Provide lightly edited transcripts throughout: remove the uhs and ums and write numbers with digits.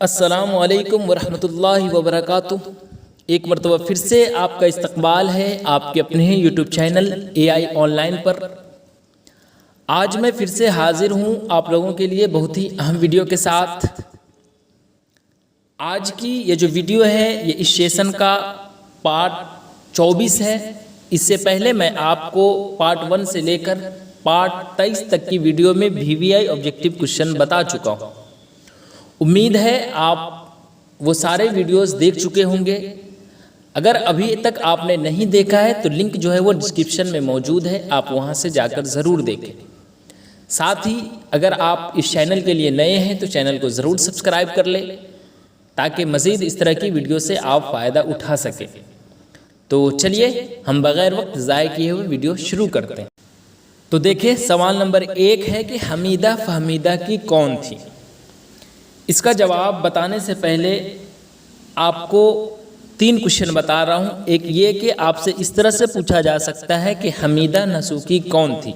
अस्सलामु अलैकुम वरहमतुल्लाहि वबरकातुह। एक मरतबा फिर से आपका इस्तकबाल है आपके अपने ही यूट्यूब चैनल AI ऑनलाइन पर। आज मैं फिर से हाजिर हूँ आप लोगों के लिए बहुत ही अहम वीडियो के साथ। आज की ये जो वीडियो है ये इस सेशन का पार्ट 24 है। इससे पहले मैं आपको पार्ट 1 से लेकर पार्ट 23 तक की वीडियो में VVI ऑब्जेक्टिव क्वेश्चन बता चुका हूँ। उम्मीद है आप वो सारे वीडियोस देख चुके होंगे। अगर अभी तक आपने नहीं देखा है तो लिंक जो है वो डिस्क्रिप्शन में मौजूद है, आप वहां से जाकर ज़रूर देखें। साथ ही अगर आप इस चैनल के लिए नए हैं तो चैनल को ज़रूर सब्सक्राइब कर लें ताकि मज़ीद इस तरह की वीडियो से आप फ़ायदा उठा सकें। तो चलिए हम बग़ैर वक्त ज़ाय किए हुए वीडियो शुरू करते हैं। तो देखिए सवाल नंबर 1 है कि हमीदा फ़हमीदा की कौन थी। इसका जवाब बताने से पहले आपको 3 क्वेश्चन बता रहा हूँ। एक ये कि आपसे इस तरह से पूछा जा सकता है कि हमीदा नसूकी कौन थी,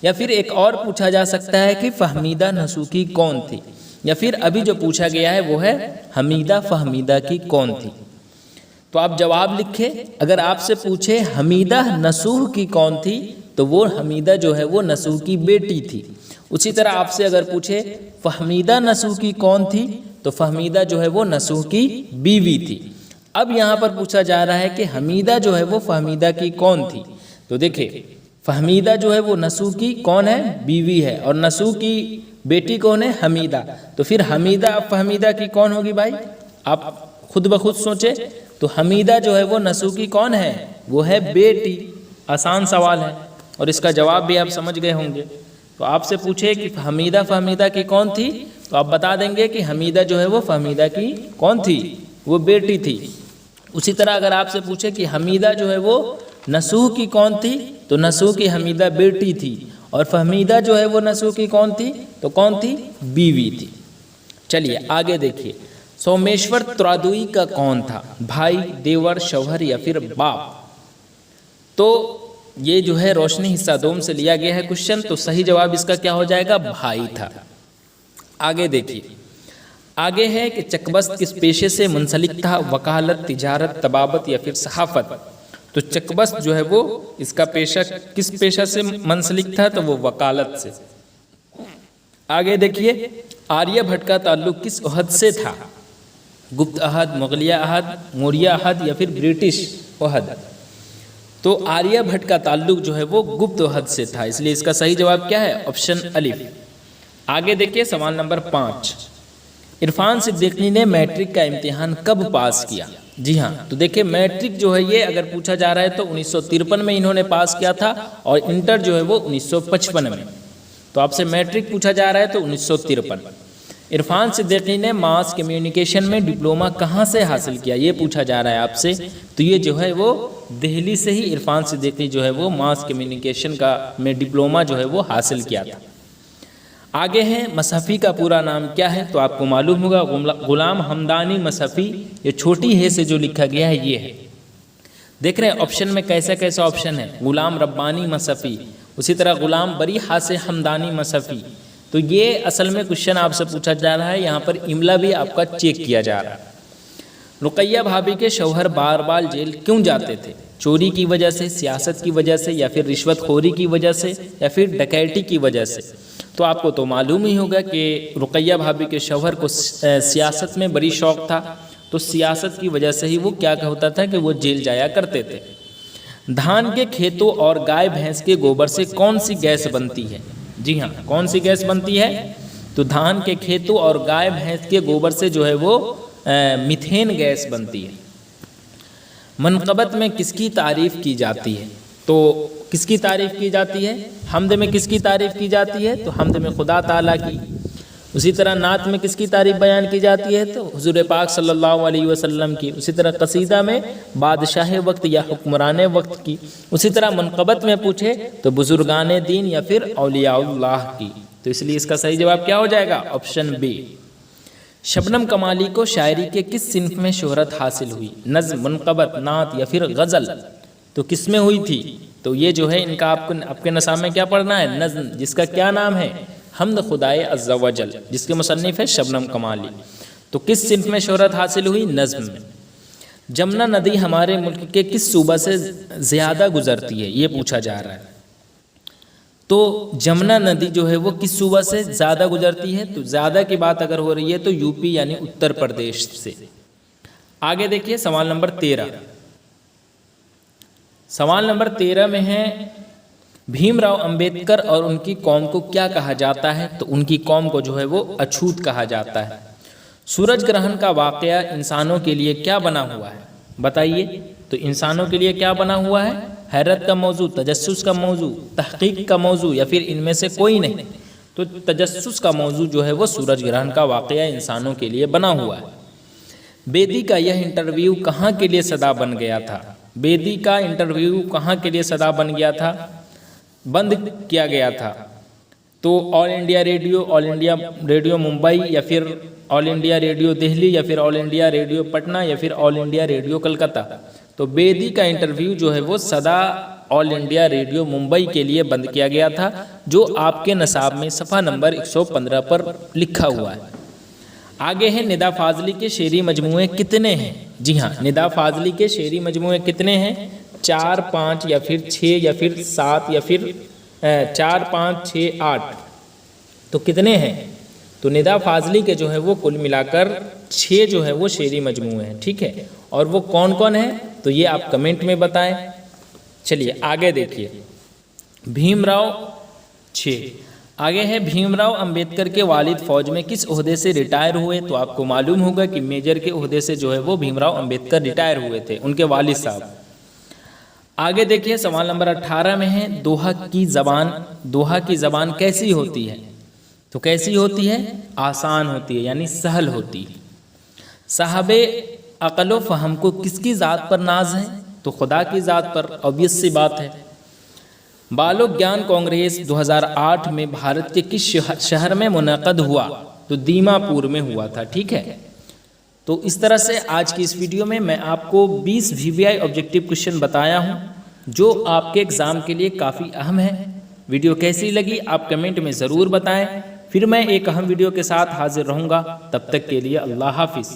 या फिर एक और पूछा जा सकता है कि फ़हमीदा नसूकी कौन थी, या फिर अभी जो पूछा गया है वो है हमीदा फ़हमीदा की कौन थी। तो आप जवाब लिखें। अगर आपसे पूछे हमीदा नसूह की कौन थी तो वो हमीदा जो है वो नसूह की बेटी थी। उसी तरह आपसे अगर पूछे फ़हमीदा नसूह की कौन थी तो फ़हमीदा जो है वो नसूह की बीवी थी। अब यहाँ पर पूछा जा रहा है कि हमीदा जो है वो फ़हमीदा की कौन थी। तो देखिए फ़हमीदा जो है वो नसूह की कौन है, बीवी है, और नसूह की बेटी कौन है, हमीदा। तो फिर हमीदा फ़हमीदा की कौन होगी भाई, आप खुद ब खुद सोचे। तो हमीदा जो है वो नसूह की कौन है, वो है बेटी। आसान सवाल है और इसका जवाब भी आप समझ गए होंगे। तो आपसे पूछे कि हमीदा फ़हमीदा की कौन थी तो आप बता देंगे कि हमीदा जो है वो फ़हमीदा की कौन थी, वो बेटी थी। उसी तरह अगर आपसे पूछे कि हमीदा जो है वो नसूह की कौन थी तो नसूह की हमीदा बेटी थी, और फ़हमीदा जो है वो नसूह की कौन थी तो कौन थी, बीवी थी। चलिए आगे देखिए। सोमेश्वर तुरादुई का कौन था, भाई, देवर, शौहर या फिर बाप। तो ये जो है रोशनी हिस्सा 2 से लिया गया है क्वेश्चन। तो सही जवाब इसका क्या हो जाएगा, भाई था। आगे देखिए, आगे है कि चकबस्त किस पेशे से मुंसलिक था, वकालत, तिजारत, तबाबत या फिर सहाफत। तो चकबस्त जो है वो इसका पेशा किस पेशा से मुंसलिक था, तो वो वकालत से। आगे देखिए, आर्यभट्ट का ताल्लुक किस अहद से था, गुप्त अहद, मुगलिया अहद, मौर्य अहद या फिर ब्रिटिश अहद। तो आर्यभट्ट का ताल्लुक जो है वो गुप्त अहद से था, इसलिए इसका सही जवाब क्या है, ऑप्शन अलिफ। आगे देखिए सवाल नंबर 5। इरफान सिद्दीकी ने मैट्रिक का इम्तिहान कब पास किया। जी हाँ, तो देखिए मैट्रिक जो है ये अगर पूछा जा रहा है तो 1953 में इन्होंने पास किया था, और इंटर जो है वो 1955 में। तो आपसे मैट्रिक पूछा जा रहा है तो 1953। इरफान सिद्दीकी ने मास कम्युनिकेशन में डिप्लोमा कहाँ से हासिल किया, ये पूछा जा रहा है आपसे। तो ये जो है वो दिल्ली से ही इरफान सिद्दीकी जो है वो मास कम्युनिकेशन का में डिप्लोमा जो है वो हासिल किया था। आगे है मसहफ़ी का पूरा नाम क्या है, तो आपको मालूम होगा गुलाम हमदानी मसहफ़ी। ये छोटी है से जो लिखा गया है ये है। देख रहे हैं ऑप्शन में कैसा कैसा ऑप्शन है, गुलाम रब्बानी मसहफ़ी, उसी तरह गुलाम बरी हासे हमदानी मसहफ़ी। तो ये असल में क्वेश्चन आपसे पूछा जा रहा है, यहाँ पर इमला भी आपका चेक किया जा रहा है। रुकैया भाभी के शौहर बार बार जेल क्यों जाते थे, चोरी की वजह से, सियासत की वजह से या फिर रिश्वतखोरी की वजह से या फिर डकैती की वजह से। तो आपको तो मालूम ही होगा कि रुकैया भाभी के शौहर को सियासत में बड़ी शौक़ था, तो सियासत की वजह से ही वो क्या होता था कि वो जेल जाया करते थे। धान के खेतों और गाय भैंस के गोबर से कौन सी गैस बनती है। जी हाँ, कौन सी गैस बनती है, तो धान के खेतों और गाय भैंस के गोबर से जो है वो मीथेन गैस बनती है। मनक़बत में किसकी तारीफ़ की जाती है, तो किसकी तारीफ़ की जाती है, हम्द में किसकी तारीफ़ की जाती है, तो हम्द में खुदा ताला की। उसी तरह नात में किसकी तारीफ़ बयान की जाती है, तो हुज़ूर पाक सल्लल्लाहु अलैहि वसल्लम की। उसी तरह कसीदा में बादशाह वक्त या हुक्मरान वक्त की। उसी तरह मनक़बत में पूछे तो बुजुर्गान दीन या फिर औलियाउल्लाह की। तो इसलिए इसका सही जवाब क्या हो जाएगा, ऑप्शन बी। शबनम कमाली को शायरी के किस सिन्फ में शोहरत हासिल हुई, नज़्म, मनक़बत, नात या फिर गज़ल। तो किस में हुई थी, तो ये जो है इनका आपके नसाब में क्या पढ़ना है, नज़्म, जिसका क्या नाम है, हम्द खुदाए अज़्ज़ा वजल, जिसके मुसन्निफ़ है शबनम कमाली। तो किस सिंफ में शोहरत हासिल हुई? नज़्म में। जमुना नदी हमारे मुल्क के किस सूबा से ज़्यादा गुजरती है, ये पूछा जा रहा है। तो जमुना नदी जो है वो किस सूबा से ज़्यादा गुजरती है? तो ज़्यादा की बात अगर हो रही है तो यूपी यानी उत्तर प्रदेश से। आगे देखिए सवाल नंबर 13। सवाल नंबर 13 में है भीमराव अंबेडकर और उनकी कौम को क्या कहा जाता है? तो उनकी कौम को जो है वो अछूत कहा जाता है। सूरज ग्रहण का वाक़या इंसानों के लिए क्या बना हुआ है? बताइए। तो इंसानों के लिए क्या बना हुआ है? हैरत का मौजू, तजस्सुस का मौजू, तहकीक का मौजू या फिर इनमें से कोई नहीं? तो तजस्सुस का मौजू जो है वो सूरज ग्रहण का वाक़या इंसानों के लिए बना हुआ है। बेदी का यह इंटरव्यू कहाँ के लिए सदा बन गया था? बेदी का इंटरव्यू कहाँ के लिए सदा बन गया था? बंद किया गया था। तो ऑल इंडिया रेडियो मुंबई या फिर ऑल इंडिया रेडियो दिल्ली या फिर ऑल इंडिया रेडियो पटना या फिर ऑल इंडिया रेडियो कलकत्ता। तो बेदी का इंटरव्यू जो है वो सदा ऑल इंडिया रेडियो मुंबई के लिए बंद किया गया था, जो आपके नसाब में सफ़ा नंबर 115 पर लिखा हुआ है। आगे है निदा फाजली के शेरी मजमूए कितने हैं? जी हाँ, निदा फाजली के शेरी मजमूए कितने हैं? 4, 5 या फिर 6 या फिर 7 या फिर 4, 5, 6, 8। तो कितने हैं? तो निदा फाजली के जो है वो कुल मिलाकर 6 जो है वो शेरी मजमूए हैं। ठीक है, और वो कौन कौन है तो ये आप कमेंट में बताएं। चलिए आगे देखिए। भीमराव 6। आगे है भीमराव अंबेडकर के वालिद फौज में किस ओहदे से रिटायर हुए? तो आपको मालूम होगा कि मेजर के ओहदे से जो है वो भीमराव अंबेडकर रिटायर हुए थे, उनके वालिद साहब। आगे देखिए सवाल नंबर 18 में है दोहा की ज़बान कैसी होती है? तो कैसी होती है? आसान होती है यानी सहल होती है। साहबे अक़ल व फ़हम को किसकी ज़ात पर नाज है? तो खुदा की ज़ात पर, ऑब्वियस सी बात है। बालोक ज्ञान कांग्रेस 2008 में भारत के किस शहर में मुनक़द हुआ? तो दीमापुर में हुआ था। ठीक है, तो इस तरह से आज की इस वीडियो में मैं आपको 20 VVI ऑब्जेक्टिव क्वेश्चन बताया हूं, जो आपके एग्ज़ाम के लिए काफ़ी अहम है। वीडियो कैसी लगी आप कमेंट में ज़रूर बताएं। फिर मैं एक अहम वीडियो के साथ हाजिर रहूँगा। तब तक के लिए अल्लाह हाफिज़।